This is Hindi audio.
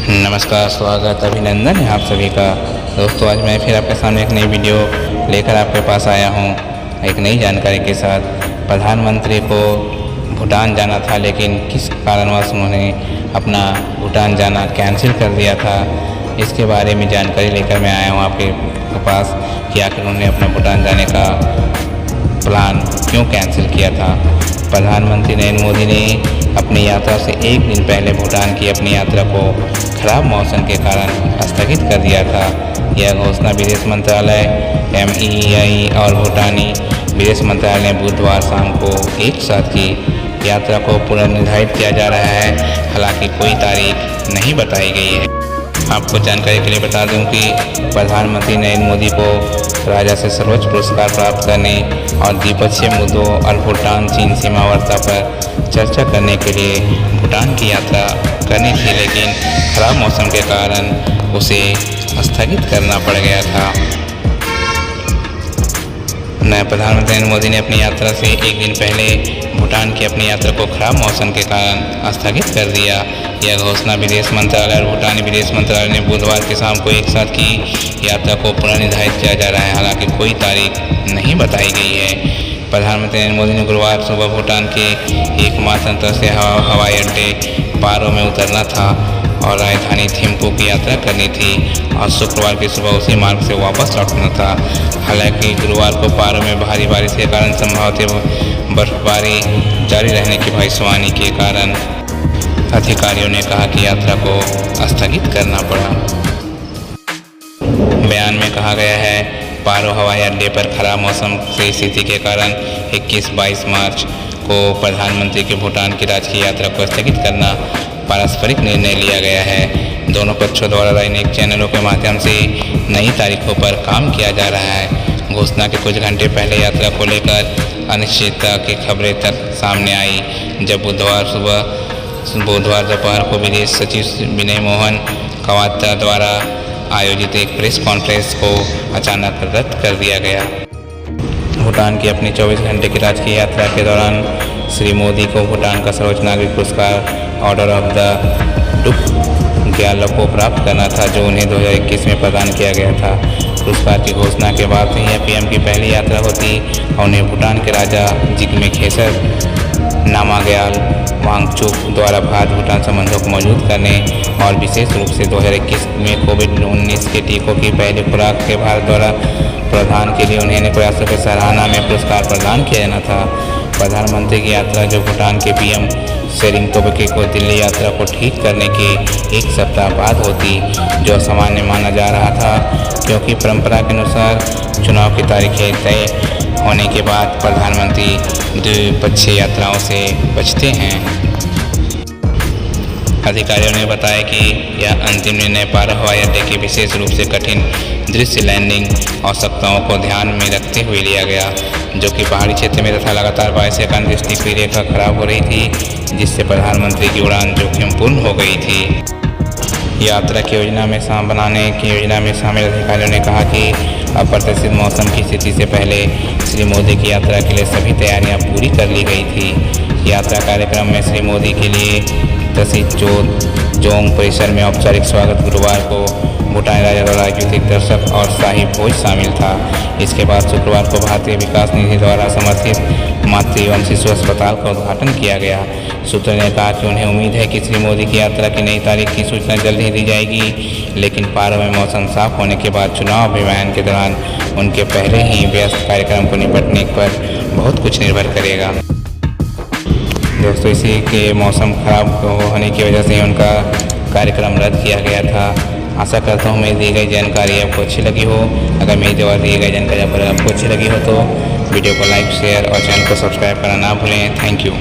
नमस्कार, स्वागत, अभिनंदन है आप सभी का। दोस्तों, आज मैं फिर आपके सामने एक नई वीडियो लेकर आपके पास आया हूँ एक नई जानकारी के साथ। प्रधानमंत्री को भूटान जाना था, लेकिन किस कारणवश उन्होंने अपना भूटान जाना कैंसिल कर दिया था, इसके बारे में जानकारी लेकर मैं आया हूँ आपके पास कि आखिर उन्होंने अपना भूटान जाने का प्लान क्यों कैंसिल किया था। प्रधानमंत्री नरेंद्र मोदी ने अपनी यात्रा से एक दिन पहले भूटान की अपनी यात्रा को खराब मौसम के कारण स्थगित कर दिया था। यह घोषणा विदेश मंत्रालय, MEEI और भूटानी विदेश मंत्रालय ने बुधवार शाम को एक साथ की। यात्रा को पुनर्निर्धारित किया जा रहा है, हालांकि कोई तारीख नहीं बताई गई है। आपको जानकारी के लिए बता दूं कि प्रधानमंत्री नरेंद्र मोदी को राजा से सर्वोच्च पुरस्कार प्राप्त करने और द्विपक्षीय मुद्दों और भूटान चीन सीमा वार्ता पर चर्चा करने के लिए भूटान की यात्रा करनी थी, लेकिन खराब मौसम के कारण उसे स्थगित करना पड़ गया था। प्रधानमंत्री नरेंद्र मोदी ने अपनी यात्रा से एक दिन पहले भूटान की अपनी यात्रा को खराब मौसम के कारण स्थगित कर दिया। यह घोषणा विदेश मंत्रालय और भूटानी विदेश मंत्रालय ने बुधवार की शाम को एक साथ की। यात्रा को पुनर्निर्धारित किया जा रहा है, हालांकि कोई तारीख नहीं बताई गई है। प्रधानमंत्री नरेंद्र मोदी ने गुरुवार सुबह भूटान के एकमात्र अंतर्राष्ट्रीय हवाई अड्डे पारो में उतरना था और राजधानी थिम्पू की यात्रा करनी थी और शुक्रवार की सुबह उसी मार्ग से वापस लौटना था। हालांकि गुरुवार को पारो में भारी बारिश के कारण संभावित बर्फबारी जारी रहने की भविष्यवाणी के कारण अधिकारियों ने कहा कि यात्रा को स्थगित करना पड़ा। बयान में कहा गया है, पारो हवाई अड्डे पर खराब मौसम की स्थिति के कारण 21-22 मार्च को प्रधानमंत्री के भूटान की राजकीय यात्रा को स्थगित करना पारस्परिक निर्णय लिया गया है। दोनों पक्षों द्वारा राजनीतिक चैनलों के माध्यम से नई तारीखों पर काम किया जा रहा है। घोषणा के कुछ घंटे पहले यात्रा को लेकर अनिश्चितता की खबरें तक सामने आई, जब बुधवार दोपहर को विदेश सचिव विनय मोहन क्वात्रा द्वारा आयोजित एक प्रेस कॉन्फ्रेंस को अचानक रद्द कर दिया गया। भूटान की अपनी 24 घंटे की राजकीय यात्रा के दौरान श्री मोदी को भूटान का सर्वोच्च नागरिक पुरस्कार ऑर्डर ऑफ द डुक ग्यालपो प्राप्त करना था, जो उन्हें 2021 में प्रदान किया गया था। पुरस्कार की घोषणा के बाद से यह PM की पहली यात्रा होती और उन्हें भूटान के राजा जिग्मे खेसर नामग्याल वांगचुक द्वारा भारत भूटान संबंधों को मजबूत करने और विशेष रूप से 2021 में कोविड-19 के टीकों की पहली खुराक के भारत द्वारा प्रदान के लिए उन्हें प्रयासों की सराहना में पुरस्कार प्रदान किया जाना था। प्रधानमंत्री की यात्रा, जो भूटान के PM शेरिंग तोब्गे को दिल्ली यात्रा को ठीक करने के एक सप्ताह बाद होती, जो असामान्य माना जा रहा था, क्योंकि परंपरा के अनुसार चुनाव की तारीखें तय होने के बाद प्रधानमंत्री द्विपक्षीय यात्राओं से बचते हैं। अधिकारियों ने बताया कि यह अंतिम निर्णय पारो हवाई अड्डे की विशेष रूप से कठिन दृश्य लैंडिंग आवश्यकताओं को ध्यान में रखते हुए लिया गया, जो कि पहाड़ी क्षेत्र में तथा लगातार बारिश के कारण दृष्टि की रेखा खराब हो रही थी, जिससे प्रधानमंत्री की उड़ान जोखिमपूर्ण हो गई थी। यात्रा की योजना में बनाने की योजना में शामिल अधिकारियों ने कहा कि अप्रत्याशित मौसम की स्थिति से पहले श्री मोदी की यात्रा के लिए सभी तैयारियां पूरी कर ली गई थी। यात्रा कार्यक्रम में श्री मोदी के लिए जोंग परिसर में औपचारिक स्वागत गुरुवार को भूटानी राजा द्वारा आयोजित दर्शक और शाही भोज शामिल था। इसके बाद शुक्रवार को भारतीय विकास निधि द्वारा समर्थित मातृ एवं शिशु अस्पताल का उद्घाटन किया गया। सूत्रों ने कहा कि उन्हें उम्मीद है कि श्री मोदी की यात्रा की नई तारीख की सूचना जल्द ही दी जाएगी, लेकिन पारो में मौसम साफ होने के बाद चुनाव अभियान के दौरान उनके पहले ही व्यस्त कार्यक्रम को निपटने पर बहुत कुछ निर्भर करेगा। दोस्तों, इसी के मौसम खराब होने की वजह से उनका कार्यक्रम रद्द किया गया था। आशा करता हूँ मेरी दी गई जानकारी आपको अच्छी लगी हो। अगर मेरी द्वारा दी गई जानकारी आपको अच्छी लगी हो तो वीडियो को लाइक, शेयर और चैनल को सब्सक्राइब करना ना भूलें। Thank you.